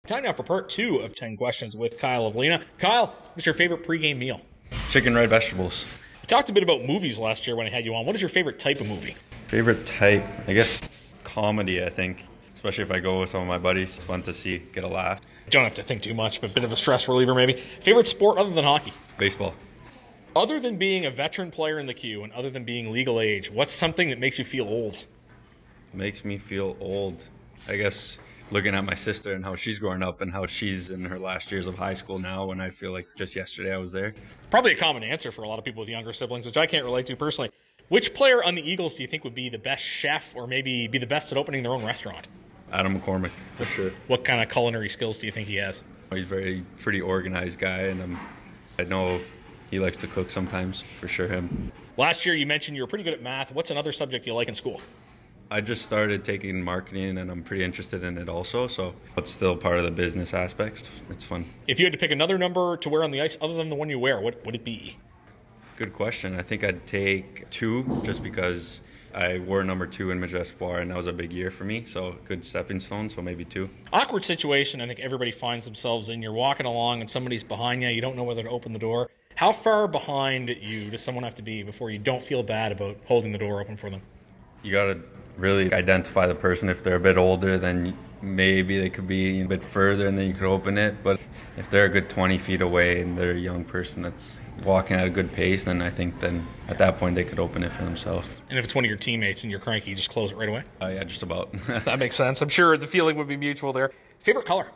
Time now for part 2 of 10 questions with Kyle Havlena. Kyle, what's your favorite pregame meal? Chicken, red vegetables. We talked a bit about movies last year when I had you on. What is your favorite type of movie? Favorite type? I guess comedy, I think. Especially if I go with some of my buddies. It's fun to see, get a laugh. You don't have to think too much, but a bit of a stress reliever maybe. Favorite sport other than hockey? Baseball. Other than being a veteran player in the queue and other than being legal age, what's something that makes you feel old? Makes me feel old. I guess looking at my sister and how she's growing up and how she's in her last years of high school now, and I feel like just yesterday I was there. Probably a common answer for a lot of people with younger siblings, which I can't relate to personally. Which player on the Eagles do you think would be the best chef or maybe be the best at opening their own restaurant? Adam McCormick, for sure. What kind of culinary skills do you think he has? He's a pretty organized guy, and I know he likes to cook sometimes, for sure him. Last year you mentioned you were pretty good at math. What's another subject you like in school? I just started taking marketing, and I'm pretty interested in it also, so it's still part of the business aspect. It's fun. If you had to pick another number to wear on the ice other than the one you wear, what would it be? Good question. I think I'd take 2 just because I wore number 2 in Midget Espoir, and that was a big year for me, so good stepping stone, so maybe 2. Awkward situation I think everybody finds themselves in. You're walking along and somebody's behind you. You don't know whether to open the door. How far behind you does someone have to be before you don't feel bad about holding the door open for them? You got to really identify the person. If they're a bit older, then maybe they could be a bit further and then you could open it. But if they're a good 20 feet away and they're a young person that's walking at a good pace, then I think then at that point they could open it for themselves. And if it's one of your teammates and you're cranky, you just close it right away? Yeah, just about. That makes sense. I'm sure the feeling would be mutual there. Favorite color?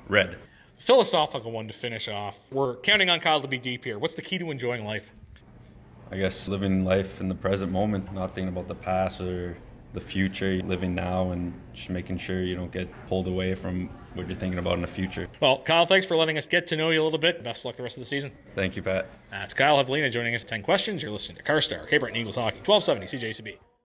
Red. Philosophical one to finish off. We're counting on Kyle to be deep here. What's the key to enjoying life? I guess living life in the present moment, not thinking about the past or the future, living now and just making sure you don't get pulled away from what you're thinking about in the future. Well, Kyle, thanks for letting us get to know you a little bit. Best of luck the rest of the season. Thank you, Pat. That's Kyle Havlena joining us at 10 Questions. You're listening to Carstar, Cape Breton Eagles Hockey, 1270 CJCB.